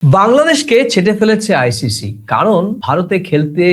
বাংলাদেশকে ছেঁটে ফেলেছে আইসিসি, কারণ ভারতে খেলতে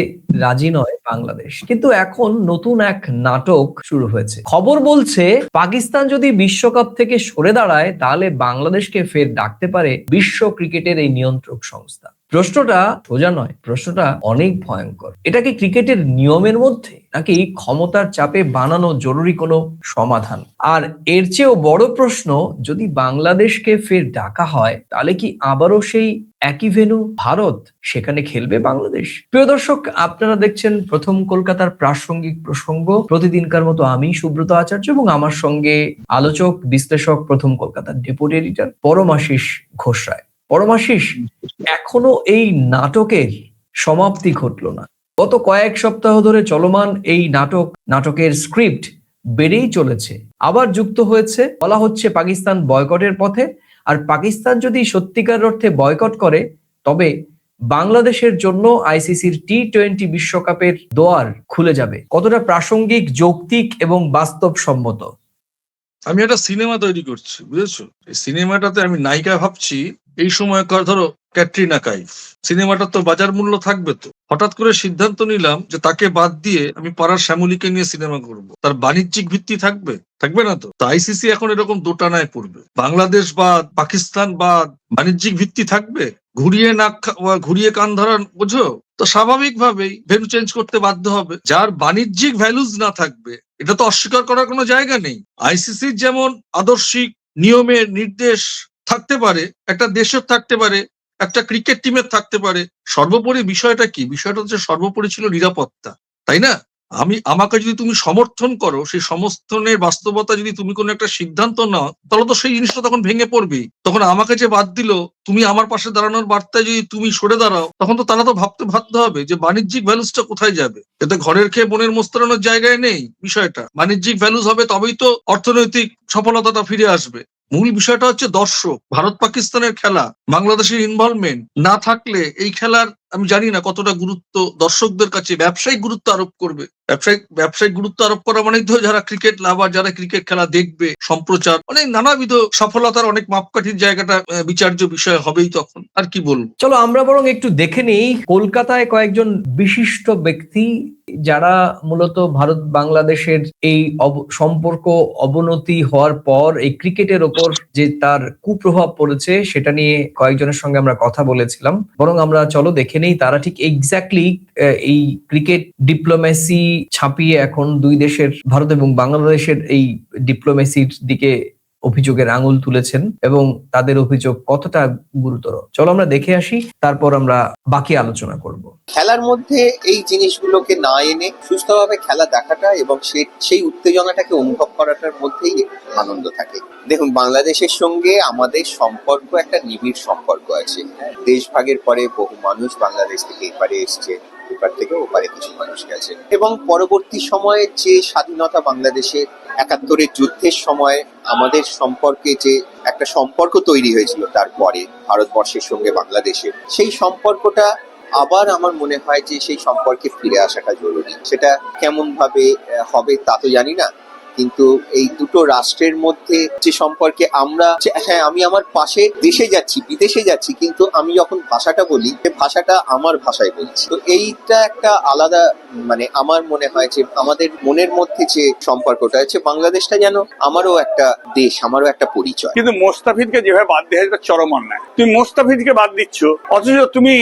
রাজি নয় বাংলাদেশ। কিন্তু এখন নতুন এক নাটক শুরু হয়েছে। খবর বলছে পাকিস্তান যদি বিশ্বকাপ থেকে সরে দাঁড়ায়, তাহলে বাংলাদেশকে ফের ডাকতে পারে বিশ্ব ক্রিকেটের এই নিয়ন্ত্রক সংস্থা। প্রশ্নটা সোজা নয়, প্রশ্নটা অনেক ভয়ঙ্কর। এটা কি ক্রিকেটের নিয়মের মধ্যে, নাকি ক্ষমতার চাপে বানানো জরুরি কোনো সমাধান? আর এর চেয়েও বড় প্রশ্ন, যদি বাংলাদেশকে ফের ডাকা হয়, তাহলে কি আবারও সেই একই ভেন্যু ভারত, সেখানে খেলবে বাংলাদেশ? প্রিয় দর্শক, আপনারা দেখছেন প্রথম কলকাতার প্রাসঙ্গিক প্রসঙ্গ। প্রতিদিনকার মতো আমি সুব্রত আচার্য এবং আমার সঙ্গে আলোচক বিশ্লেষক, প্রথম কলকাতার ডেপুটি এডিটর পরমাশিস ঘোষ রায়। পরমাশিস, এখনো এই নাটকের সমাপ্তি ঘটলো না। গত কয়েক সপ্তাহ ধরে চলমান এই নাটকের স্ক্রিপ্ট বেড়েই চলেছে। আবার যুক্ত হয়েছে, বলা হচ্ছে পাকিস্তান বয়কটের পথে। আর পাকিস্তান যদি সত্যিকার অর্থে বয়কট করে, তবে বাংলাদেশের জন্য আইসিসির টি-20 বিশ্বকাপের দোয়ার খুলে যাবে। কতটা প্রাসঙ্গিক, যৌক্তিক এবং বাস্তবসম্মত? আমি একটা সিনেমা তৈরি করছি, বুঝেছো? এই সিনেমাটাতে আমি নায়িকা ভাবছি এই সময়কার, ধরো ক্যাটরিনা কাইফ। সিনেমাটার তো বাজার মূল্য থাকবে, তো হঠাৎ করে সিদ্ধান্ত নিলাম যে তাকে বাদ দিয়ে আমি পাড়ার শ্যামলীকে নিয়ে সিনেমা করব। তার বাণিজ্যিক ভিত্তি থাকবে? থাকবে না তো। আইসিসি এখন এরকম দোটানায় পড়বে, বাংলাদেশ বাদ পাকিস্তান বাদ, বাণিজ্যিক ভিত্তি থাকবে। ঘুরিয়ে কান ধরা, বোঝো তো? স্বাভাবিকভাবেই ভেন্যু চেঞ্জ করতে বাধ্য হবে। যার বাণিজ্যিক ভ্যালুজ না থাকবে, এটা তো অস্বীকার করার কোনো জায়গা নেই। আইসিসির যেমন আদর্শিক নিয়মের নির্দেশ থাকতে পারে, একটা দেশের থাকতে পারে, একটা ক্রিকেট টিমের থাকতে পারে, সর্বোপরি বিষয়টা কি? বিষয়টা হচ্ছে সর্বোপরি ছিল নিরাপত্তা, তাই না? আমাকে যদি তুমি সমর্থন করো, সেই সমর্থনের বাস্তবতা যদি তুমি কোনো একটা সিদ্ধান্ত নাও, তাহলে তো সেই জিনিসটা তখন ভেঙে পড়বেই। তখন আমাকে যে বাদ দিল, তুমি আমার পাশে দাঁড়ানোর বার্তায় যদি তুমি সরে দাঁড়াও, তখন তো তারা তো ভাবতে বাধ্য হবে যে বাণিজ্যিক ভ্যালুসটা কোথায় যাবে। এতে ঘরের খেয়ে বোনের মোস্তানোর জায়গায় নেই বিষয়টা। বাণিজ্যিক ভ্যালুস হবে, তবেই তো অর্থনৈতিক সফলতাটা ফিরে আসবে। মূল বিষয়টা হচ্ছে দর্শক। ভারত পাকিস্তানের খেলা, বাংলাদেশের ইনভলভমেন্ট না থাকলে এই খেলার আমি জানি না কতটা গুরুত্ব দর্শকদের কাছে ব্যবসায়িক গুরুত্ব আরোপ করবে। ব্যবসায়িক গুরুত্ব আরোপ করা মানে তো যারা ক্রিকেট লাভার, যারা ক্রিকেট খেলা দেখবে, সম্প্রচার, অনেক নানাবিধ সফলতার অনেক মাপকাঠির জায়গাটা বিচার্য বিষয় হবেই তখন। আর কি বলবো, চলো আমরা বরং একটু দেখে নিই কলকাতায় কয়েকজন বিশিষ্ট ব্যক্তি, যারা মূলত ভারত বাংলাদেশের এই সম্পর্ক অবনতি হওয়ার পর এই ক্রিকেটের ওপর যে তার কুপ্রভাব পড়েছে, সেটা নিয়ে কয়েকজনের সঙ্গে আমরা কথা বলেছিলাম। বরং আমরা চলো দেখে নিই তারা ঠিক এক্স্যাক্টলি এই ক্রিকেট ডিপ্লোমেসি ছাপিয়ে এখন দুই দেশের, ভারত এবং বাংলাদেশের এই ডিপ্লোমেসির দিকে অভিযোগের আঙুল তুলেছেন এবং তাদের অভিযোগ কতটা গুরুতর। চলো আমরা দেখে আসি, তারপর আমরা বাকি আলোচনা করব। খেলার মধ্যে এই জিনিসগুলোকে না এনে সুস্থভাবে খেলা দেখাটা এবং সেই উত্তেজনাটাকে অনুভব করাটার মধ্যেই আনন্দ থাকে। দেখুন, বাংলাদেশের সঙ্গে আমাদের সম্পর্ক একটা নিবিড় সম্পর্ক আছে। দেশভাগের পরে বহু মানুষ বাংলাদেশ থেকে এপারে এসছে, এপার থেকে ওপারে কিছু মানুষ গেছে, এবং পরবর্তী সময়ে যে স্বাধীনতা বাংলাদেশের ৭১-এর যুদ্ধের সময় আমাদের সম্পর্কে যে একটা সম্পর্ক তৈরি হয়েছিল, তারপরে ভারতবর্ষের সঙ্গে বাংলাদেশের সেই সম্পর্কটা আবার আমার মনে হয় যে সেই সম্পর্কে ফিরে আসাটা জরুরি। সেটা কেমন ভাবে হবে তা তো জানি না, কিন্তু এই দুটো রাষ্ট্রের মধ্যে যে সম্পর্কে আমরা, হ্যাঁ আমি আমার পাশে দেশে যাচ্ছি, বিদেশে যাচ্ছি, কিন্তু আমি যখন ভাষাটা বলি, সে ভাষাটা আমার ভাষায় বলছি। তো এইটা একটা আলাদা, মানে আমার মনে হয় যে আমাদের মনের মধ্যে যে সম্পর্কটা আছে, বাংলাদেশটা যেন আমারও একটা দেশ, আমারও একটা পরিচয়। কিন্তু মোস্তাফিজকে যেভাবে বাদ দেওয়া হয়েছে চরম অন্যায়। তুমি মোস্তাফিজকে বাদ দিচ্ছ, অথচ তুমি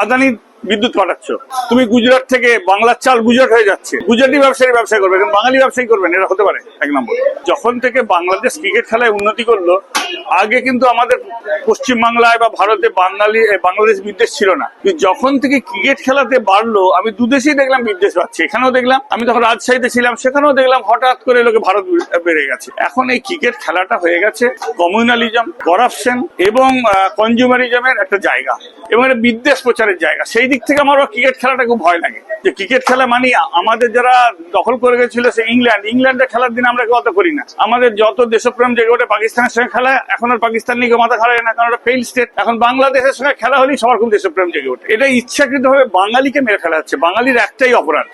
আদানি বিদ্যুৎ পাঠাচ্ছ। তুমি গুজরাট থেকে বাংলার চাল গুজরাট হয়ে যাচ্ছে, গুজরাটি ব্যবসা করবে, কিন্তু বাঙালি ব্যবসায়ী করবেন, এটা হতে পারে? এক নম্বর, যখন থেকে বাংলাদেশ ক্রিকেট খেলায় উন্নতি করলো, আগে কিন্তু আমাদের পশ্চিমবাংলায় বা ভারতে বাংলাদেশ বিদ্বেষ ছিল না। যখন থেকে ক্রিকেট খেলাতে বাড়লো, আমি দুদেশেই দেখলাম বিদ্বেষ পাচ্ছে। এখানেও দেখলাম, আমি তখন রাজশাহীতে ছিলাম, সেখানেও দেখলাম হঠাৎ করে লোকে ভারত বেড়ে গেছে। এখন এই ক্রিকেট খেলাটা হয়ে গেছে কমিউনালিজম, করাপশন এবং কনজিউমারিজমের একটা জায়গা, এবং এটা বিদ্বেষ প্রচারের জায়গা। সেই দিক থেকে আমার ক্রিকেট খেলাটা খুব ভয় লাগে, যে ক্রিকেট খেলা মানে আমাদের যারা দখল করে গেছিল সে ইংল্যান্ডে খেলার দিন আমরা কত করি না। আমাদের যত দেশপ্রেম জেগে ওঠে পাকিস্তানের সঙ্গে খেলা, এখন আর পাকিস্তান নিয়ে মাথা খারাপ না, কারণ ওটা ফেইল স্টেট। এখন বাংলাদেশের সঙ্গে খেলা হলেই সবার খুব দেশপ্রেম জেগে ওঠে। এটা ইচ্ছাকৃতভাবে বাঙালিকে মেরে ফেলা হচ্ছে। বাঙালির একটাই অপরাধ,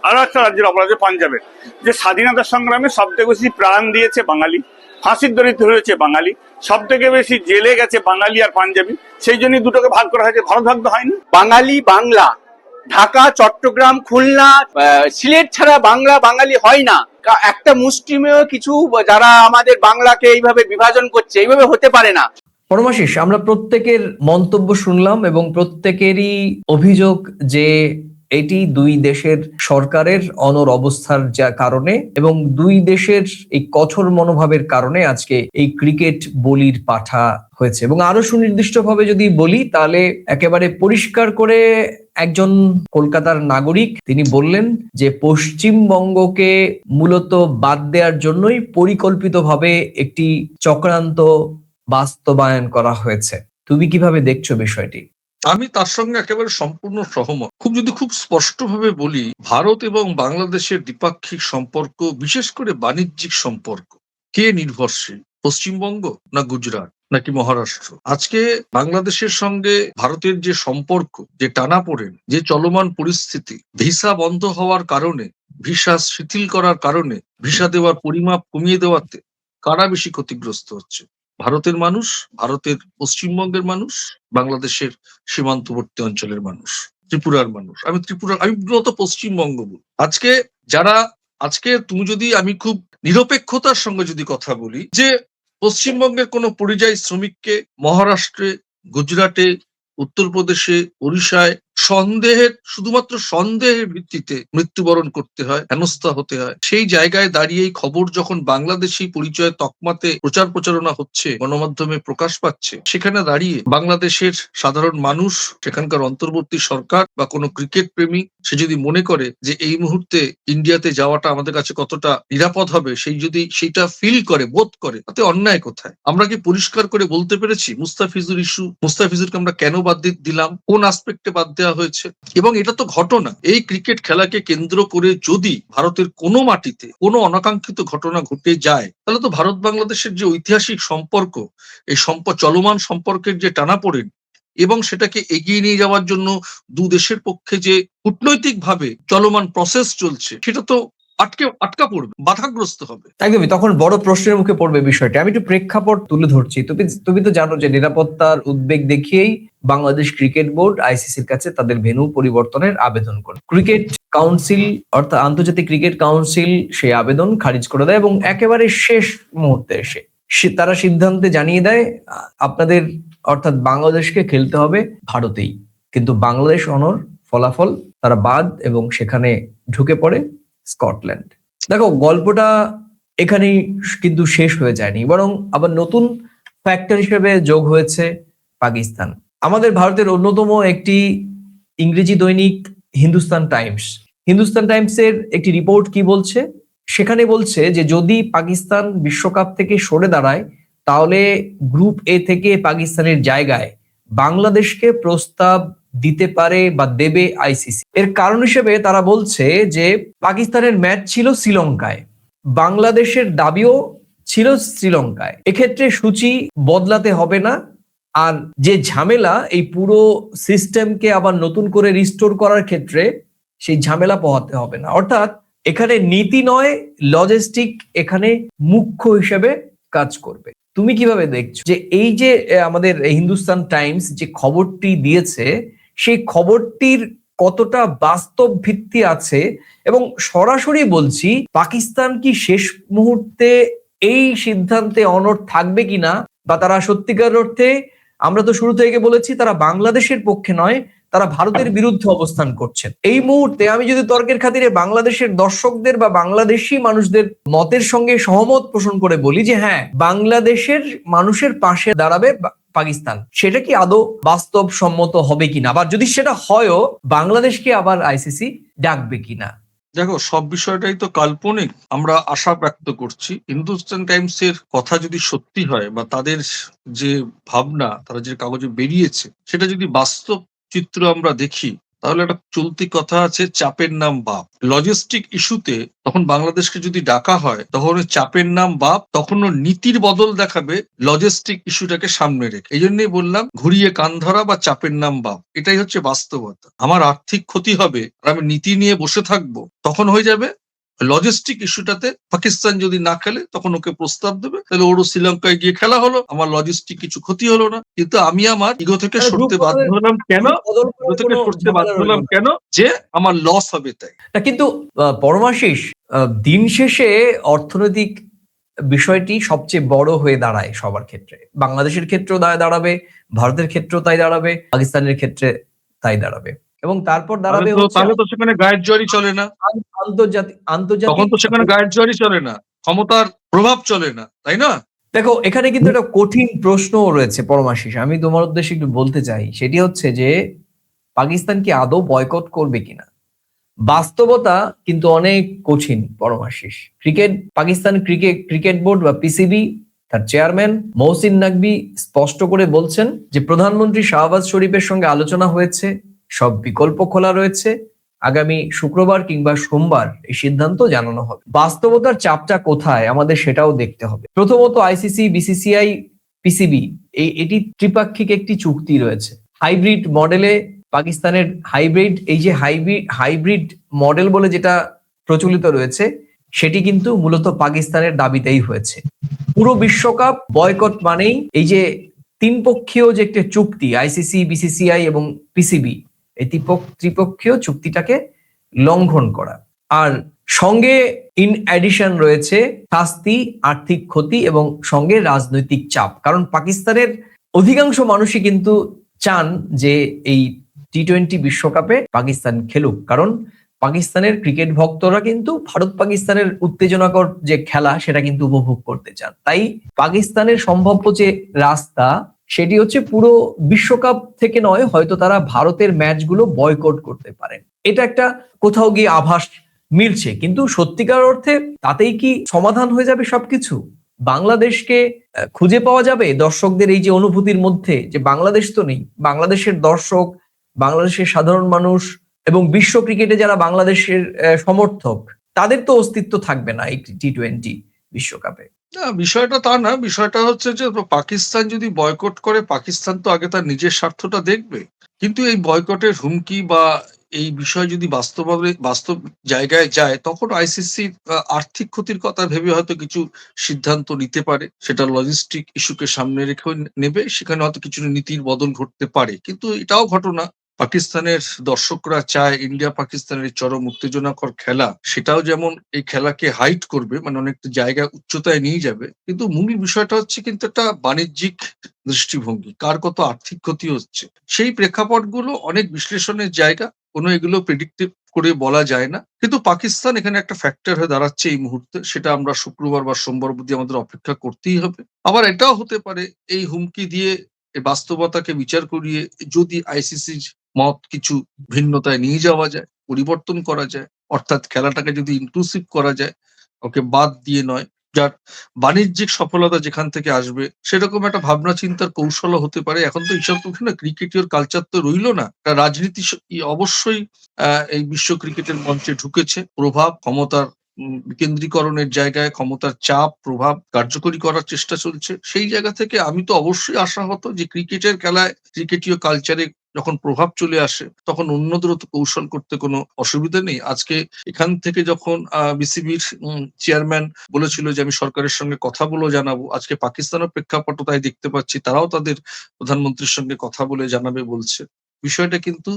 আরো একটা রাজ্যের অপরাধ, পাঞ্জাবের, যে স্বাধীনতা সংগ্রামে সবথেকে বেশি প্রাণ দিয়েছে বাঙালি, ফাঁসির দড়ি ধরেছে বাঙালি, সব থেকে বেশি জেলে গেছে বাঙালি আর পাঞ্জাবি, সেই জন্যই দুটোকে ভাগ করা হয়েছে, ভারত ভাগ তো হয়নি। বাঙালি বাংলা, ঢাকা, চট্টগ্রাম, খুলনা, সিলেট ছাড়া বাংলা বাঙালি হয় না। একটা মুষ্টিমেয় কিছু যারা আমাদের বাংলাকে এইভাবে বিভাজন করছে, এইভাবে হতে পারে না। পরমাশিস, আমরা প্রত্যেকের মন্তব্য শুনলাম এবং প্রত্যেকেরই অভিযোগ যে এটি দুই দেশের সরকারের অনড় অবস্থার কারণে এবং দুই দেশের এই কঠোর মনোভাবের কারণে আজকে এই ক্রিকেট বলির পাঠা হয়েছে। এবং আরো সুনির্দিষ্টভাবে যদি বলি তাহলে একেবারে পরিষ্কার করে একজন কলকাতার নাগরিক তিনি বললেন যে পশ্চিমবঙ্গকে মূলত বাদ দেওয়ার জন্যই পরিকল্পিতভাবে একটি চক্রান্ত বাস্তবায়ন করা হয়েছে। তুমি কিভাবে দেখছো বিষয়টি? আমি তার সঙ্গে একেবারে সম্পূর্ণ সহমত। খুব স্পষ্টভাবে বলি, ভারত এবং বাংলাদেশের দ্বিপাক্ষিক সম্পর্ক, বিশেষ করে বাণিজ্যিক সম্পর্ক, কে নির্ভরশীল? পশ্চিমবঙ্গ না গুজরাট নাকি মহারাষ্ট্র? আজকে বাংলাদেশের সঙ্গে ভারতের যে সম্পর্ক, যে টানাপোড়েন, যে চলমান পরিস্থিতি, ভিসা বন্ধ হওয়ার কারণে, ভিসা শিথিল করার কারণে, ভিসা দেওয়ার পরিমাপ কমিয়ে দেওয়াতে কারা বেশি ক্ষতিগ্রস্ত হচ্ছে? ভারতের মানুষ, ভারতের পশ্চিমবঙ্গের মানুষ, বাংলাদেশের সীমান্তবর্তী অঞ্চলের মানুষ, ত্রিপুরার মানুষ। আমি মূলত পশ্চিমবঙ্গ বলি। আজকে তুমি যদি, আমি খুব নিরপেক্ষতার সঙ্গে যদি কথা বলি, যে পশ্চিমবঙ্গের কোনো পরিযায়ী শ্রমিককে মহারাষ্ট্রে, গুজরাটে, উত্তরপ্রদেশে, ওড়িশায় শুধুমাত্র সন্দেহের ভিত্তিতে মৃত্যুবরণ করতে হয়, হেনস্থা হতে হয়, সেই জায়গায় দাঁড়িয়ে এই খবর যখন বাংলাদেশি পরিচয় তকমাতে প্রচার প্রচারণা হচ্ছে, গণমাধ্যমে প্রকাশ পাচ্ছে, সেখানে দাঁড়িয়ে বাংলাদেশের সাধারণ মানুষ, সেখানকার অন্তর্বর্তী সরকার বা কোনো ক্রিকেট প্রেমী, সে যদি মনে করে যে এই মুহূর্তে ইন্ডিয়াতে যাওয়াটা আমাদের কাছে কতটা নিরাপদ হবে, সেইটা ফিল করে, বোধ করে, তাতে অন্যায় কোথায়? আমরা কি পরিষ্কার করে বলতে পেরেছি মুস্তাফিজুরকে আমরা কেন বাদ দিলাম, কোন আসপেক্টে বাদ দেওয়া হয়েছে? এবং এটা তো ঘটনা, এই ক্রিকেট খেলাকে কেন্দ্র করে যদি ভারতের কোনো মাটিতে কোনো অনাকাঙ্ক্ষিত ঘটনা ঘটে যায়, তাহলে তো ভারত বাংলাদেশের যে ঐতিহাসিক সম্পর্ক, এই চলমান সম্পর্কের যে টানাপোড়েন এবং সেটাকে এগিয়ে নিয়ে যাওয়ার জন্য দু দেশের পক্ষে যে কূটনৈতিকভাবে চলমান প্রসেস চলছে, সেটা তো আটকা পড়বে, বাধাগ্রস্ত হবে। একদমই, তখন বড় প্রশ্নের মুখে পড়বে বিষয়টা। আমি একটু প্রেক্ষাপট তুলে ধরছি। তুমি তো জানো যে নিরাপত্তার উদ্বেগ দেখিয়েই বাংলাদেশ ক্রিকেট বোর্ড আইসিসির কাছে তাদের ভেন্যু পরিবর্তনের আবেদন করে। ক্রিকেট কাউন্সিল অর্থাৎ আন্তর্জাতিক ক্রিকেট কাউন্সিল সেই আবেদন খারিজ করে দেয় এবং একেবারে শেষ মুহূর্তে এসে তারা সিদ্ধান্তে জানিয়ে দেয় আপনাদের অর্থাৎ বাংলাদেশকে খেলতে হবে ভারতেই, কিন্তু বাংলাদেশ অনড়, ফলাফল তারা বাদ এবং সেখানে ঢুকে পড়ে স্কটল্যান্ড। দেখো, গল্পটা এখানেই কিন্তু শেষ হয়ে যায়নি, বরং আবার নতুন ফ্যাক্টর হিসেবে যোগ হয়েছে পাকিস্তান। আমাদের ভারতের অন্যতম একটি ইংরেজি দৈনিক হিন্দুস্তান টাইমসের একটি রিপোর্ট কি বলছে, সেখানে বলছে যে যদি পাকিস্তান বিশ্বকাপ থেকে সরে দাঁড়ায় তাহলে গ্রুপ এ থেকে পাকিস্তানের জায়গায় বাংলাদেশকে প্রস্তাব দিতে পারে বা দেবে আইসিসি। এর কারণ হিসেবে তারা বলছে যে পাকিস্তানের ম্যাচ ছিল শ্রীলঙ্কায়, বাংলাদেশের দাবিও ছিল শ্রীলঙ্কায়, এক্ষেত্রে সূচি বদলাতে হবে না, আর যে ঝামেলা এই পুরো সিস্টেমকে আবার নতুন করে রিস্টোর করার ক্ষেত্রে সেই ঝামেলা পোহাতে হবে না। অর্থাৎ এখানে নীতি নয়, লজিস্টিক এখানে মুখ্য হিসেবে কাজ করবে। তুমি কিভাবে দেখছো যে এই যে আমাদের হিন্দুস্তান টাইমস যে খবরটি দিয়েছে, সেই খবরটির কতটা বাস্তব ভিত্তি আছে? এবং সরাসরি বলছি, পাকিস্তান কি শেষ মুহূর্তে এই সিদ্ধান্তে অনড় থাকবে কিনা, বা তারা সত্যিকার অর্থে, আমরা তো শুরু থেকে বলেছি তারা বাংলাদেশের পক্ষে নয়, তারা ভারতের বিরুদ্ধে অবস্থান করছেন। এই মুহূর্তে আমি যদি তর্কের খাতিরে বাংলাদেশের দর্শকদের বা বাংলাদেশি মানুষদের মতের সঙ্গে সহমত পোষণ করে বলি যে হ্যাঁ, বাংলাদেশের মানুষের পাশে দাঁড়াবে পাকিস্তান, সেটা কি আদৌ বাস্তবসম্মত হবে কিনা, বা যদি সেটা হয়ও বাংলাদেশকে আবার আইসিসি ডাকবে কিনা? দেখো, সব বিষয়টাই তো কাল্পনিক। আমরা আশা ব্যক্ত করছি হিন্দুস্তান টাইমস এর কথা যদি সত্যি হয়, বা তাদের যে ভাবনা, তারা যে কাগজে বেরিয়েছে, সেটা যদি বাস্তব চিত্র আমরা দেখি, তাহলে একটা চলতি কথা আছে, চাপের নাম বাপ। লজিস্টিক ইস্যুতে তখন বাংলাদেশকে যদি ডাকা হয়, তখন ওই চাপের নাম বাপ, তখন ওর নীতির বদল দেখাবে লজিস্টিক ইস্যুটাকে সামনে রেখে। এই জন্যই বললাম, ঘুরিয়ে কান ধরা বা চাপের নাম বাপ, এটাই হচ্ছে বাস্তবতা। আমার আর্থিক ক্ষতি হবে আর আমি নীতি নিয়ে বসে থাকবো, তখন হয়ে যাবে লজিস্টিক ইস্যুটাতে পাকিস্তান যদি না খেলে তখন ওকে প্রস্তাব দেবে, তাহলে ওরও শ্রীলঙ্কায় গিয়ে খেলা হলো, আমার লজিস্টিক কিছু ক্ষতি হলো না। কিন্তু আমি আমার ইগো থেকে মানে সরতে বাধ্য হলাম কেন? বদল ইগো করার থেকে কোনো সরতে ঝামেলা বাধ্য রইলো হলাম না। কেন? যে আমার লস হবে তাই। না কিন্তু পরমাশিস, দিন শেষে অর্থনৈতিক বিষয়টি সবচেয়ে বড় হয়ে দাঁড়ায় সবার ক্ষেত্রে। বাংলাদেশের ক্ষেত্রেও দাঁড়াবে, ভারতের ক্ষেত্রেও তাই দাঁড়াবে, পাকিস্তানের ক্ষেত্রে তাই দাঁড়াবে, এবং তারপর দাঁড়াবে হচ্ছে তাহলে তো সেখানে গায়ের জোয়ারি চলে না, আন্তর্জাতিক তখন আন্তর্জাতিক তো সেখানে গায়ের জোয়ারি চলে না, ক্ষমতার প্রভাব চলে না, তাই না? দেখো, এখানে কিন্তু একটা কঠিন প্রশ্নও রয়েছে পরমাশিস, আমি তোমার উদ্দেশ্যে একটু বলতে চাই। সেটি হচ্ছে যে পাকিস্তান কি আদৌ বয়কট করবে কিনা। বাস্তবতা কিন্তু অনেক কঠিন পরমাশিস। পাকিস্তান ক্রিকেট বোর্ড বা পিসিবি, তার চেয়ারম্যান মহসিন নাকভি স্পষ্ট করে বলছেন যে প্রধানমন্ত্রী শাহবাজ শরীফের সঙ্গে আলোচনা হয়েছে, সব বিকল্প খোলা রয়েছে, আগামী শুক্রবার কিংবা সোমবার এই সিদ্ধান্ত জানানো হবে। বাস্তবতার চাপটা কোথায় আমাদের সেটাও দেখতে হবে। প্রথমত আইসিসি, বিসিসিআই, পিসিবি এটি ত্রিপাক্ষিক একটি চুক্তি রয়েছে হাইব্রিড মডেলে। পাকিস্তানের হাইব্রিড মডেল বলে যেটা প্রচলিত রয়েছে, সেটি কিন্তু মূলত পাকিস্তানের দাবিতেই হয়েছে। পুরো বিশ্বকাপ বয়কট মানেই এই যে তিন পক্ষীয় যে একটা চুক্তি, আইসিসি, বিসিসিআই এবং পিসিবি, এই ত্রিপক্ষীয় চুক্তিটাকে লঙ্ঘন করা। আর সঙ্গে ইন অ্যাডিশন রয়েছে শাস্তি, আর্থিক ক্ষতি এবং সঙ্গে রাজনৈতিক চাপ। কারণ পাকিস্তানের অধিকাংশ মানুষই কিন্তু চান যে এই টি-20 বিশ্বকাপে পাকিস্তান খেলুক, কারণ পাকিস্তানের ক্রিকেট ভক্তরা কিন্তু ভারত পাকিস্তানের উত্তেজনাকর যে খেলা সেটা কিন্তু উপভোগ করতে চান। তাই পাকিস্তানের সম্ভাব্য যে রাস্তা সেটি হচ্ছে পুরো বিশ্বকাপ থেকে নয়, হয়তো তারা ভারতের ম্যাচগুলো বয়কট করতে পারেন। এটা একটা কোথাও গিয়ে আভাস মিলছে, কিন্তু সত্যিকার অর্থে তাতেই কি সমাধান হয়ে যাবে সবকিছু? বাংলাদেশকে খুঁজে পাওয়া যাবে দর্শকদের এই যে অনুভূতির মধ্যে, যে বাংলাদেশ তো নেই, বাংলাদেশের দর্শক, বাংলাদেশের সাধারণ মানুষ এবং বিশ্ব ক্রিকেটে যারা বাংলাদেশের সমর্থক, তাদের তো অস্তিত্ব থাকবে না এই টি-20 বিশ্বকাপে। না, বিষয়টা তা না, বিষয়টা হচ্ছে যে পাকিস্তান যদি বয়কট করে, পাকিস্তান তো আগে তার নিজের স্বার্থটা দেখবে। কিন্তু এই বয়কটের হুমকি বা এই বিষয় যদি বাস্তব জায়গায় যায়, তখন আইসিসি আর্থিক ক্ষতির কথা ভেবে হয়তো কিছু সিদ্ধান্ত নিতে পারে, সেটা লজিস্টিক ইস্যুকে সামনে রেখে নেবে, সেখানে হয়তো কিছু নীতির বদল ঘটতে পারে। কিন্তু এটাও ঘটনা, পাকিস্তানের দর্শকরা চায় ইন্ডিয়া পাকিস্তানের চরম উত্তেজনাকর খেলা, সেটাও যেমন এই খেলাকে হাইট করবে, মানে অনেকটা জায়গা উচ্চতায় নিয়ে যাবে। কিন্তু মূল বিষয়টা হচ্ছে কিন্তু একটা বাণিজ্যিক দৃষ্টিভঙ্গি, কার কত আর্থিক ক্ষতি হচ্ছে, সেই প্রেক্ষাপটগুলো অনেক বিশ্লেষণের জায়গা, কোনো এগুলো প্রেডিক্টিভ করে বলা যায় না। কিন্তু পাকিস্তান এখানে একটা ফ্যাক্টর হয়ে দাঁড়াচ্ছে এই মুহূর্তে, সেটা আমরা শুক্রবার বা সোমবার অবধি আমাদের অপেক্ষা করতেই হবে। আবার এটাও হতে পারে এই হুমকি দিয়ে এই বাস্তবতাকে বিচার করিয়ে যদি আইসিসির মত কিছু ভিন্নতায় নিয়ে যাওয়া যায়, পরিবর্তন করা যায়, অর্থাৎ খেলাটাকে যদি ইনক্লুসিভ করা যায়, ওকে বাদ দিয়ে নয়, যার বাণিজ্যিক সফলতা যেখান থেকে আসবে সেরকম একটা ভাবনা চিন্তার কৌশলও হতে পারে। এখন তো এইসব না, ক্রিকেটীয় কালচার তো রইলো না, রাজনীতি অবশ্যই এই বিশ্ব ক্রিকেটের মঞ্চে ঢুকেছে। প্রভাব, ক্ষমতার বিকেন্দ্রীকরণের জায়গায় ক্ষমতার চাপ, প্রভাব কার্যকরী করার চেষ্টা চলছে। সেই জায়গা থেকে আমি তো অবশ্যই আশাহত যে ক্রিকেটের খেলায়, ক্রিকেটীয় কালচারে যখন প্রভাব চলে আসে, তখন অন্যদেরও তো কৌশল করতে কোনো অসুবিধা নেই। আজকে এখান থেকে যখন বিসিবির চেয়ারম্যান বলেছিল যে আমি সরকারের সঙ্গে কথা বলে জানাবো, আজকে পাকিস্তানের প্রেক্ষাপট তাই দেখতে পাচ্ছি, তারাও তাদের প্রধানমন্ত্রীর সঙ্গে কথা বলে জানাবে বলছে। বিষয়টা কিন্তু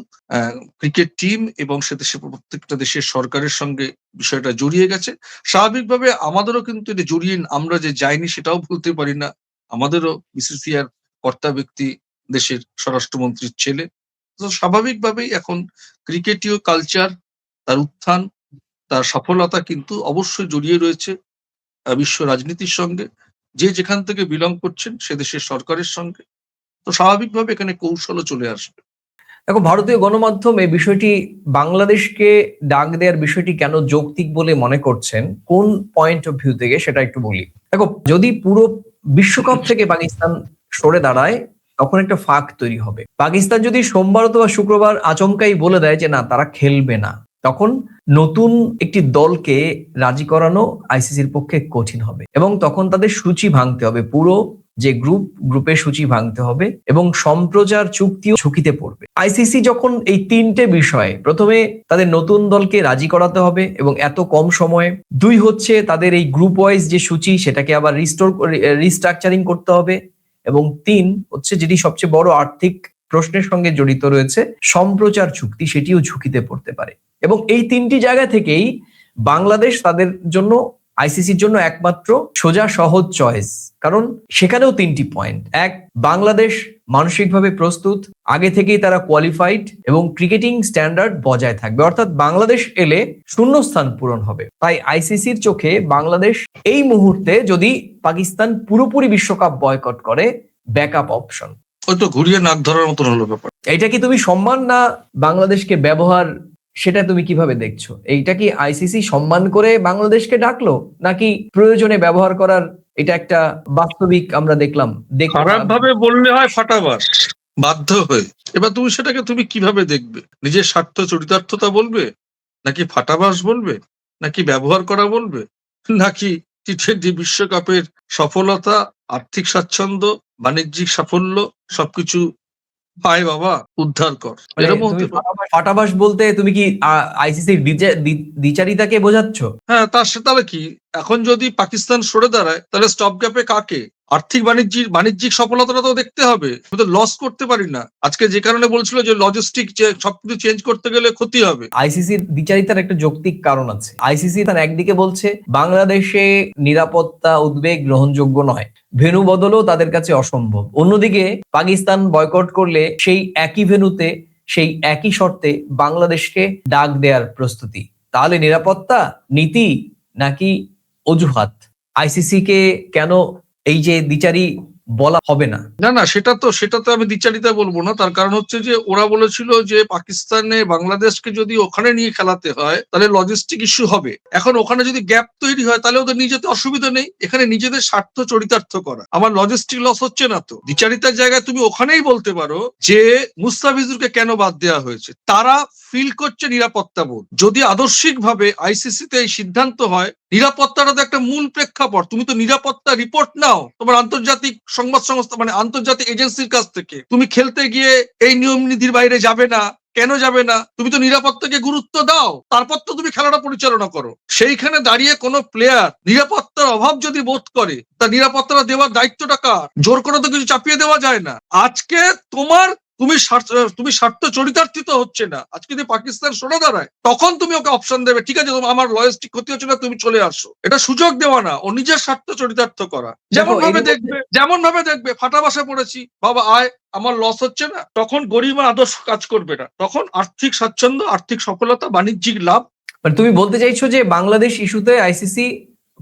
ক্রিকেট টিম এবং সে দেশের প্রত্যেকটা দেশের সরকারের সঙ্গে বিষয়টা জড়িয়ে গেছে। স্বাভাবিকভাবে আমাদেরও কিন্তু এটা জড়িয়ে, আমরা যে যাইনি সেটাও বলতে পারি না। আমাদেরও বিসিসিআর কর্তা ব্যক্তি দেশের স্বরাষ্ট্রমন্ত্রীর ছেলে। তো স্বাভাবিকভাবেই এখন ক্রিকেটীয় কালচার, তার উত্থান, তার সফলতা কিন্তু অবশ্যই জড়িয়ে রয়েছে বিশ্ব রাজনীতির সঙ্গে। যে যেখান থেকে বিলং করছেন সে দেশের সরকারের সঙ্গে। তো স্বাভাবিকভাবে এখানে কৌশলও চলে আসবে। দেখো, ভারতীয় গণমাধ্যম এই বিষয়টি, বাংলাদেশকে ডাক দেওয়ার বিষয়টি কেন যৌক্তিক বলে মনে করছেন, কোন পয়েন্ট অফ ভিউ থেকে, সেটা একটু বলি। দেখো, যদি পুরো বিশ্বকাপ থেকে পাকিস্তান সরে দাঁড়ায়, তখন একটা ফাঁক তৈরি হবে। পাকিস্তান যদি সোমবার অথবা শুক্রবার আচমকাই বলে দেয় যে না, তারা খেলবে না, তখন নতুন একটি দলকে রাজি করানো আইসিসির পক্ষে কঠিন হবে, এবং তখন তাদের সূচি ভাঙতে হবে, পুরো যে গ্রুপের সূচি ভাঙতে হবে, এবং সম্প্রচার চুক্তিও ঝুঁকিতে পড়বে। আইসিসি যখন এই তিনটে বিষয়ে, প্রথমে তাদের নতুন দলকে রাজি করাতে হবে এবং এত কম সময়ে, দুই হচ্ছে তাদের এই গ্রুপ ওয়াইজ যে সূচি সেটাকে আবার রিস্ট্রাকচারিং করতে হবে, এবং তিন হচ্ছে যেটি সবচেয়ে বড় আর্থিক প্রশ্নের সঙ্গে জড়িত রয়েছে, সম্প্রচার চুক্তি, সেটিও ঝুঁকিতে পড়তে পারে। এবং এই তিনটি জায়গা থেকেই বাংলাদেশ তাদের জন্য, আইসিসির জন্য একমাত্র সোজা সহজ চয়েস। কারণ সেখানেও তিনটি পয়েন্ট: এক, বাংলাদেশ মানসিকভাবে প্রস্তুত, আগে থেকেই তারা কোয়ালিফাইড এবং ক্রিকেটিং স্ট্যান্ডার্ড বজায় থাকবে, অর্থাৎ বাংলাদেশ এলে শূন্যস্থান পূরণ হবে। তাই আইসিসির চোখে বাংলাদেশ এই মুহূর্তে যদি পাকিস্তান পুরোপুরি বিশ্বকাপ বয়কট করে ব্যাকআপ অপশন। ওই তো ঘুরিয়ে নাক ধরার মতন হলো ব্যাপার। এটা কি তুমি সম্মান না বাংলাদেশকে ব্যবহার, সেটা তুমি কিভাবে দেখছো? এইটা কি আইসিসি সম্মান করে বাংলাদেশকে ডাকলো, নাকি প্রয়োজনে ব্যবহার করার এটা একটা বাস্তবিক আমরা দেখলাম? খারাপ ভাবে বললে হয় ফাটাবাস, বাধ্য হয়ে। এবার তুমি সেটাকে তুমি কিভাবে দেখবে? নিজের স্বার্থ চরিতার্থতা বলবে, নাকি ফাটাবাস বলবে, নাকি ব্যবহার করা বলবে, নাকি টি-20 বিশ্বকাপের সফলতা, আর্থিক স্বাচ্ছন্দ্য, বাণিজ্যিক সাফল্য সবকিছু পায় বাবা উদ্ধার কর, এরকম তুমি হতে পারে। ফাটাবাস বলতে তুমি কি আইসিসির দ্বিচারিতাকে বোঝাচ্ছ? হ্যাঁ, তাহলে কি এখন যদি পাকিস্তান সরে দাঁড়ায় তাহলে স্টপ গ্যাপে কাকে? আর্থিক বাণিজ্যিক সফলতাটা তো দেখতে হবে, আমি তো লস করতে পারি না। আজকে যে কারণে বলছিল যে লজিস্টিক সবকিছু চেঞ্জ করতে গেলে ক্ষতি হবে। আইসিসির দ্বিচারিতার একটা যৌক্তিক কারণ আছে। আইসিসি তার একদিকে বলছে বাংলাদেশে নিরাপত্তা উদ্বেগ গ্রহণযোগ্য নয়, ভেন্যু বদলও তাদের কাছে অসম্ভব। অন্যদিকে পাকিস্তান বয়কট করলে সেই একই ভেন্যুতে, সেই একই শর্তে বাংলাদেশকে ডাক দেওয়ার প্রস্তুতি। তাহলে নিরাপত্তা নীতি নাকি অজুহাত? আইসিসি কে কেন এই যে দ্বিচারি বলা হবে না? না, সেটা তো আমি দ্বিচারিতা বলবো না। তার কারণ হচ্ছে যে ওরা বলেছিল যে পাকিস্তানে বাংলাদেশকে যদি ওখানে নিয়ে খেলাতে হয় তাহলে লজিস্টিক ইস্যু হবে। এখন ওখানে যদি গ্যাপ তৈরি হয় তাহলে ওদের নিজেদের অসুবিধা নেই, এখানে নিজেদের স্বার্থ চরিতার্থ করা। আমার লজিস্টিক লস হচ্ছে না তো। দ্বিচারিতার জায়গায় তুমি ওখানেই বলতে পারো যে মুস্তাফিজুরকে কেন বাদ দেওয়া হয়েছে, তারা ফিল করছে নিরাপত্তা বোধ। যদি আদর্শিকভাবে আইসিসিতে এই সিদ্ধান্ত হয়, নিরাপত্তাটা তো একটা মূল প্রেক্ষাপট। তুমি তো নিরাপত্তা রিপোর্ট নাও তোমার আন্তর্জাতিক সংবাদ সংস্থা, মানে আন্তর্জাতিক এজেন্সির কাছ থেকে। তুমি খেলতে গিয়ে এই নিয়ম নীতির বাইরে যাবে না, কেন যাবে না? তুমি তো নিরাপত্তাকে গুরুত্ব দাও, তারপর তো তুমি খেলাটা পরিচালনা করো। সেইখানে দাঁড়িয়ে কোনো প্লেয়ার নিরাপত্তার অভাব যদি বোধ করে, তার নিরাপত্তাটা দেওয়ার দায়িত্বটা কার? জোর করে তো কিছু চাপিয়ে দেওয়া যায় না। আজকে তুমি স্বার্থ চরিতার্থিত হচ্ছে না। আজকে যদি পাকিস্তান সরে দাঁড়ায় তখন তুমি ওকে অপশন দেবে, ঠিক আছে আমার লজিস্টিক ক্ষতি হচ্ছে না, তুমি চলে আসো। এটা সুযোগ দেওয়া না, ও নিজের স্বার্থ চরিতার্থ করা। যেমন ভাবে দেখবে ফাটাবাসা পড়েছি বাবা, আয় আমার লস হচ্ছে না, তখন গরিমা আদর্শ কাজ করবে না, তখন আর্থিক স্বাচ্ছন্দ্য, আর্থিক সফলতা, বাণিজ্যিক লাভ। মানে তুমি বলতে চাইছো যে বাংলাদেশ ইস্যুতে আইসিসি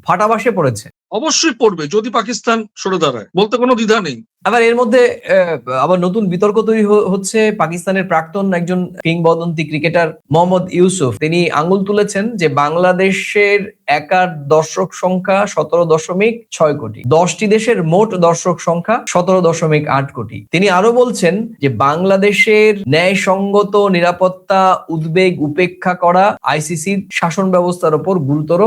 ফাটাবাসে পড়েছে? অবশ্যই পড়বে যদি পাকিস্তান সরে দাঁড়ায়, বলতে কোনো দ্বিধা নেই। আবার এর মধ্যে আবার নতুন বিতর্ক তৈরি হচ্ছে। পাকিস্তানের প্রাক্তন একজন কিংবদন্তি ক্রিকেটার মোহাম্মদ ইউসুফ, তিনি আঙ্গুল তুলেছেন যে বাংলাদেশের একার দর্শক সংখ্যা 17.6 কোটি, 10টি দেশের মোট দর্শক সংখ্যা 17.8 কোটি। তিনি আরো বলছেন যে বাংলাদেশের ন্যায়সঙ্গত নিরাপত্তা উদ্বেগ উপেক্ষা করা আইসিসির শাসন ব্যবস্থার উপর গুরুতর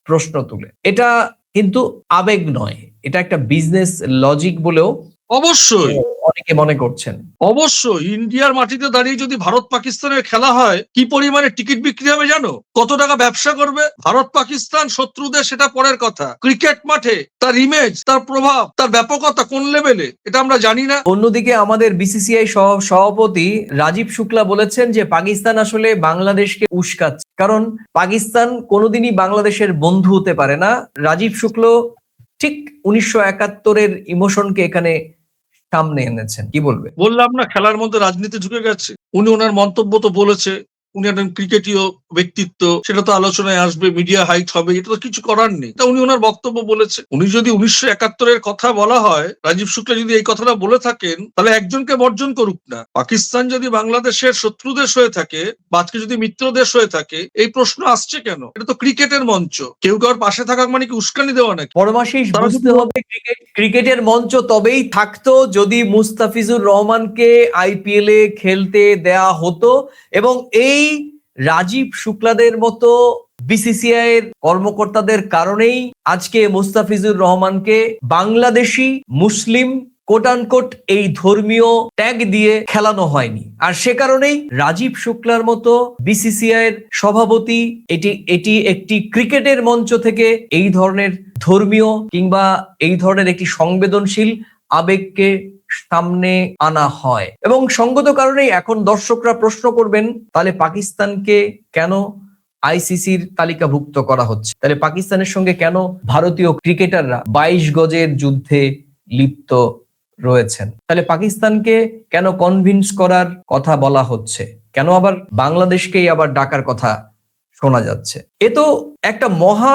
প্রশ্ন তুলে। এটা কিন্তু আবেগ নয়, এটা একটা বিজনেস লজিক বলেও অবশ্যই অনেকে মনে করছেন। অবশ্যই ইন্ডিয়ার মাটিতে দাঁড়িয়ে যদি ভারত পাকিস্তানের খেলা হয়, কি পরিমাণে টিকিট বিক্রি হবে জানো? কত টাকা ব্যবসা করবে? ভারত পাকিস্তান শত্রুদের সেটা পরের কথা, ক্রিকেট মাঠে তার ইমেজ, তার প্রভাব, তার ব্যাপকতা কোন লেভেলে এটা আমরা জানি না। অন্যদিকে আমাদের বিসিসিআই সভাপতি রাজীব শুক্লা বলেছেন যে পাকিস্তান আসলে বাংলাদেশকে উস্কাচ্ছে, কারণ পাকিস্তান কোনোদিনই বাংলাদেশের বন্ধু হতে পারে না। রাজীব শুক্ল ঠিক 1971-এর ইমোশনকে এখানে সামনে এনেছেন। কি বলবে? বললাম না খেলার মধ্যে রাজনীতি ঢুকে গেছে। উনি ওনার মন্তব্য তো বলেছে, উনি একজন ক্রিকেটীয় ব্যক্তিত্ব, সেটা তো আলোচনায় আসবে, মিডিয়া হাইট হবে, এটা তো কিছু করার নেই। তা উনি ওনার বক্তব্য বলেছে। উনি যদি 1971-এর কথা বলা হয়, রাজীব শুক্লা যদি এই কথাটা বলে থাকেন, তাহলে একজনকে বর্জন করুক না। পাকিস্তান যদি বাংলাদেশের শত্রু দেশ হয়ে থাকে বা আজকে যদি মিত্র দেশ হয়ে থাকে, এই প্রশ্ন আসছে কেন? এটা তো ক্রিকেটের মঞ্চ, কেউ কারোর পাশে থাকা মানে কি উস্কানি দেওয়া নাকি? পরমাশিস বুঝতে হবে ক্রিকেটের মঞ্চ তবেই থাকতো যদি মুস্তাফিজুর রহমানকে আইপিএল এ খেলতে দেয়া হতো, এবং এই রাজীব শুক্লাদের মতো বিসিসিআই এর কর্মকর্তাদের কারণেই আজকে মুস্তাফিজুর রহমানকে বাংলাদেশি মুসলিম কোট আনকোট এই ধর্মীয় ট্যাগ দিয়ে খেলানো হয়নি। আর সে কারণেই রাজীব শুক্লার মতো বিসিসিআই এর সভাপতি এটি একটি ক্রিকেটের মঞ্চ থেকে এই ধরনের ধর্মীয় কিংবা এই ধরনের একটি সংবেদনশীল আবেগকে সামনে আনা হয়। এবং সঙ্গত কারণেই এখন দর্শকরা প্রশ্ন করবেন, তাহলে পাকিস্তানকে কেন আইসিসির তালিকাভুক্ত করা হচ্ছে? তাহলে পাকিস্তানের সঙ্গে কেন ভারতীয় ক্রিকেটাররা 22 গজের যুদ্ধে লিপ্ত রয়েছেন? তাহলে পাকিস্তানকে কেন কনভিন্স করার কথা বলা হচ্ছে? কেন আবার বাংলাদেশকেই আবার ডাকার কথা শোনা যাচ্ছে? এ তো একটা মহা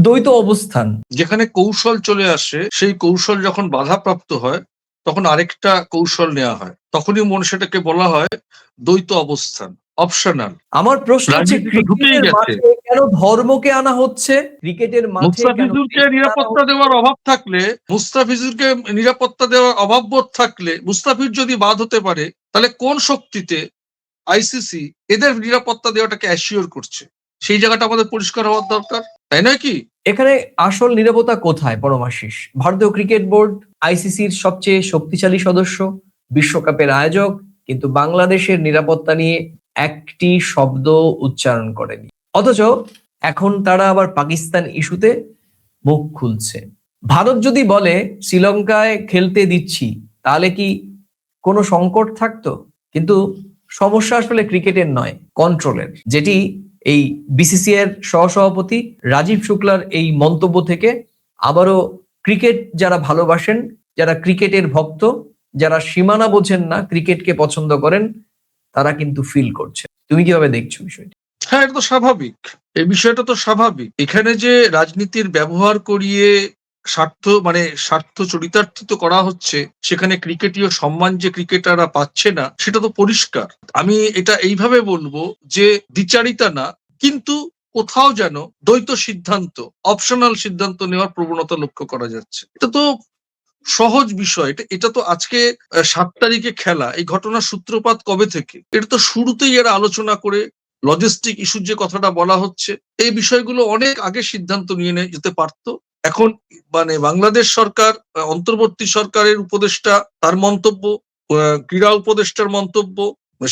দ্বৈত অবস্থান। যেখানে কৌশল চলে আসে, সেই কৌশল যখন বাধাপ্রাপ্ত হয় তখন আরেকটা কৌশল নেওয়া হয়, তখনই সেটাকে বলা হয় দ্বৈত অবস্থান, অপশনাল। আমার প্রশ্ন হচ্ছে, রাজনীতি তো ঢুকেই ক্রিকেটের গেছে। মাঠে কেন ধর্মকে আনা হচ্ছে? ক্রিকেটের মাঠে কেন মুস্তাফিজুরকে নিরাপত্তা দেওয়ার অভাব থাকলে, মুস্তাফিজুরকে নিরাপত্তা দেওয়ার অভাববোধ থাকলে, মুস্তাফিজ যদি বাদ হতে পারে, তাহলে কোন শক্তিতে আইসিসি এদের নিরাপত্তা দেওয়াটাকে অ্যাসিওর করছে? সেই জায়গাটা আমাদের পরিষ্কার হওয়ার দরকার, তাই নয় কি? এখানে আসল নীরবতা কোথায় পরমাশিস? ভারতীয় ক্রিকেট বোর্ড আইসিসির সবচেয়ে শক্তিশালী সদস্য, বিশ্বকাপের আয়োজক, কিন্তু বাংলাদেশের নিরাপত্তা নিয়ে একটি শব্দ উচ্চারণ করেনি। অথচ এখন তারা আবার পাকিস্তান ইস্যুতে মুখ খুলছে। ভারত যদি বলে শ্রীলঙ্কায় খেলতে দিচ্ছি, তাহলে কি কোনো সংকট থাকতো? কিন্তু সমস্যা আসলে ক্রিকেটের নয়, কন্ট্রোলের, যেটি এই বিসিসিআই এর সহসভাপতি রাজীব শুক্লার এই মন্তব্য থেকে আবারও ক্রিকেট যারা ভালোবাসেন, যারা ক্রিকেটের ভক্ত, যারা সীমানা বোঝেন না, ক্রিকেটকে পছন্দ করেন, তারা কিন্তু ফিল করছে। তুমি কিভাবে দেখছো বিষয়টি? হ্যাঁ, এটা তো স্বাভাবিক, এই বিষয়টা তো স্বাভাবিক। এখানে যে রাজনীতির ব্যবহার করিয়ে স্বার্থ চরিতার্থিত করা হচ্ছে, সেখানে ক্রিকেটীয় সম্মান যে ক্রিকেটাররা পাচ্ছে না, সেটা তো পরিষ্কার। আমি এটা এইভাবে বলবো যে দ্বিচারিতা না, কিন্তু কোথাও যেন দ্বৈত সিদ্ধান্ত, অপশনাল সিদ্ধান্ত নেওয়ার প্রবণতা লক্ষ্য করা যাচ্ছে। এটা তো সহজ বিষয়, এটা তো আজকে 7 তারিখে খেলা, এই ঘটনার সূত্রপাত কবে থেকে? এটা তো শুরুতেই এরা আলোচনা করে লজিস্টিক ইস্যুর যে কথাটা বলা হচ্ছে, এই বিষয়গুলো অনেক আগে সিদ্ধান্ত নিয়ে যেতে পারতো। এখন বাংলাদেশ সরকার, অন্তর্বর্তী সরকারের উপদেষ্টা, তার মন্তব্য, ক্রীড়া উপদেষ্টার মন্তব্য,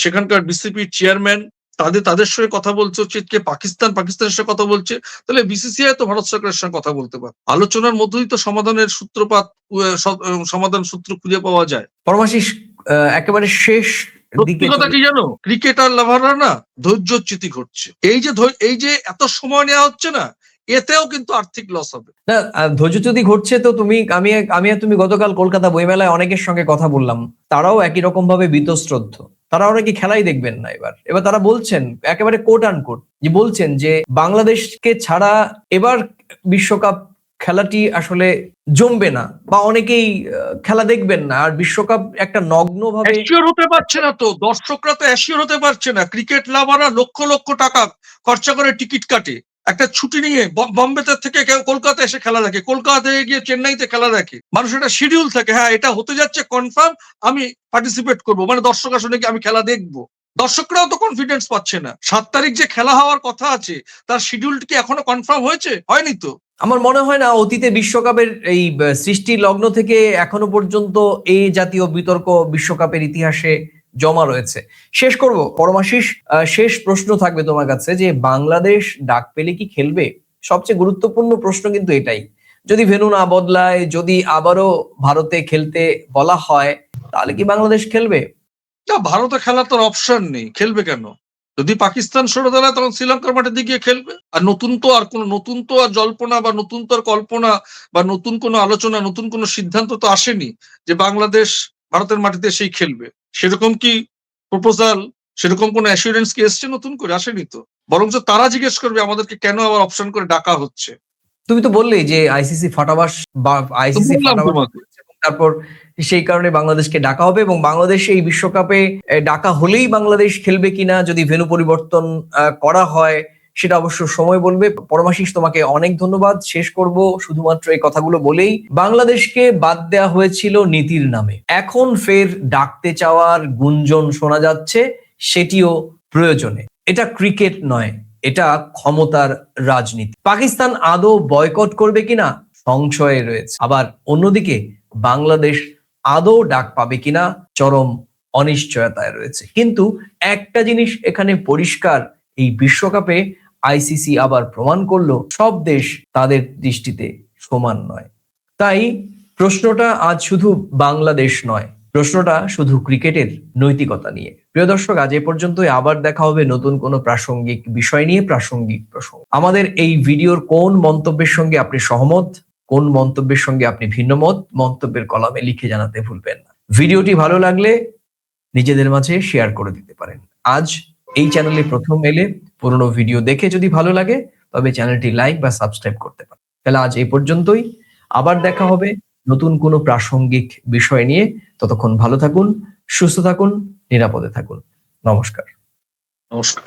সেখানকার বিসিপির চেয়ারম্যান, তাদের সঙ্গে কথা বলছে হচ্ছে কে, পাকিস্তানের সঙ্গে কথা বলছে, তাহলে বিসিসিআই তো ভারত সরকারের সঙ্গে কথা বলতে পারে। আলোচনার মধ্যেই তো সমাধানের সমাধান সূত্র খুঁজে পাওয়া যায়। পরমাশিস, একেবারে শেষ দিকে সত্যি কথা কি জানো, ক্রিকেটার লাভাররা না ধৈর্যচ্যুতি ঘটছে। এই যে এত সময় নেওয়া হচ্ছে না, এতেও কিন্তু আর্থিক লস হবে। না, ধৈর্যচ্যুতি ঘটছে তো আমি আর তুমি গতকাল কলকাতা বইমেলায় অনেকের সঙ্গে কথা বললাম, তারাও একই রকম ভাবে বীতশ্রদ্ধ। তারা অনেকে খেলাই দেখবেন না এবার তারা বলছেন, একেবারে কোট আনকোট যে বলছেন যে বাংলাদেশকে ছাড়া এবার বিশ্বকাপ খেলাটি আসলে জমবে না, বা অনেকেই খেলা দেখবেন না। আর বিশ্বকাপ একটা নগ্ন ভাবে অ্যাসিওর হতে পারছে না তো, দর্শকরা তো অ্যাসিওর হতে পারছে না। ক্রিকেট লাভাররা লক্ষ লক্ষ টাকা খরচা করে টিকিট কাটে, একটা ছুটি নিয়ে বম্বেতে থেকে কেউ কলকাতা এসে খেলা দেখে, কলকাতা থেকে গিয়ে চেন্নাইতে খেলা দেখে। মানুষের একটা শিডিউল থাকে, হ্যাঁ এটা হতে যাচ্ছে কনফার্ম, আমি পার্টিসিপেট করবো, দর্শক আসলে কি আমি খেলা দেখবো। দর্শকরাও তো কনফিডেন্স পাচ্ছে না। 7 তারিখ যে খেলা হওয়ার কথা আছে, তার শিডিউলটি কি এখনো কনফার্ম হয়েছে? হয়নি তো। আমার মনে হয় না অতীতে বিশ্বকাপের এই সৃষ্টি লগ্ন থেকে এখনো পর্যন্ত এই জাতীয় বিতর্ক বিশ্বকাপের ইতিহাসে জমা রয়েছে। শেষ করব পরমাশিস, শেষ প্রশ্ন থাকবে তোমার কাছে, যে বাংলাদেশ ডাক পেলে কি খেলবে? সবচেয়ে গুরুত্বপূর্ণ প্রশ্ন কিন্তু এটাই। যদি ভেন্যু না বদলায়, যদি আবারও ভারতে খেলতে বলা হয়, তাহলে কি বাংলাদেশ খেলবে? না, ভারতে খেলার তোর অপশন নেই, খেলবে কেন? যদি পাকিস্তান সরে দাঁড়ায় তখন শ্রীলঙ্কার মাঠে দিয়ে খেলবে। আর নতুন তো আর জল্পনা বা নতুন তো আর কল্পনা বা নতুন কোনো আলোচনা, নতুন কোনো সিদ্ধান্ত তো আসেনি যে বাংলাদেশ ভারতের মাটিতে সেই খেলবে। সেরকম কি প্রপোজাল, সেরকম কোনো অ্যাসুরেন্স কি এসছে নতুন করে? আসেনি তো। বরঞ্চ তারা জিজ্ঞেস করবে আমাদেরকে কেন আবার অপশন করে ডাকা হচ্ছে। তুমি তো বললেই যে আইসিসি ফাটাবাস বা আইসিসি বললাম তোমাকে। তারপর সেই কারণে বাংলাদেশকে ডাকা হবে, এবং বাংলাদেশ এই বিশ্বকাপে ডাকা হলেই বাংলাদেশ খেলবে কিনা, যদি ভেন্যু পরিবর্তন করা হয়, সেটা অবশ্য সময় বলবে। পরমাশিস, তোমাকে অনেক ধন্যবাদ। শেষ করব শুধুমাত্র এই কথাগুলো বলেই, বাংলাদেশকে বাদ দেওয়া হয়েছিল নীতির নামে, এখন ফের ডাকতে চাওয়ার গুঞ্জন শোনা যাচ্ছে, সেটিও প্রয়োজনে। এটা ক্রিকেট নয়, এটা ক্ষমতার রাজনীতি। পাকিস্তান আদৌ বয়কট করবে কিনা সংশয়ে রয়েছে। আবার অন্যদিকে বাংলাদেশ আদৌ ডাক পাবে কিনা চরম অনিশ্চয়তায় রয়েছে। কিন্তু একটা জিনিস এখানে পরিষ্কার, এই বিশ্বকাপে আইসিসি আবার প্রমাণ করলো সব দেশ তাদের দৃষ্টিতে সমান নয়। তাই প্রশ্নটা আজ শুধু বাংলাদেশ নয়, প্রশ্নটা শুধু ক্রিকেটের নৈতিকতা নিয়ে। প্রিয় দর্শক, আজ এ পর্যন্তই। আবার দেখা হবে নতুন কোনো প্রাসঙ্গিক বিষয় নিয়ে, প্রাসঙ্গিক প্রসঙ্গ। আমাদের এই ভিডিওর কোন মন্তব্যের সঙ্গে আপনি সহমত, কোন মন্তব্যের সঙ্গে আপনি ভিন্ন মত, মন্তব্যের কলামে লিখে জানাতে ভুলবেন না। ভিডিওটি ভালো লাগলে নিজেদের মাঝে শেয়ার করে দিতে পারেন। আজ এই চ্যানেলে প্রথম এলে পুরনো ভিডিও দেখে যদি ভালো লাগে তবে চ্যানেলটি লাইক বা সাবস্ক্রাইব করতে পারেন। তাহলে আজ এই পর্যন্তই। আবার দেখা হবে নতুন কোনো প্রাসঙ্গিক বিষয় নিয়ে। ততক্ষণ ভালো থাকুন, সুস্থ থাকুন, নিরাপদে থাকুন। নমস্কার। নমস্কার।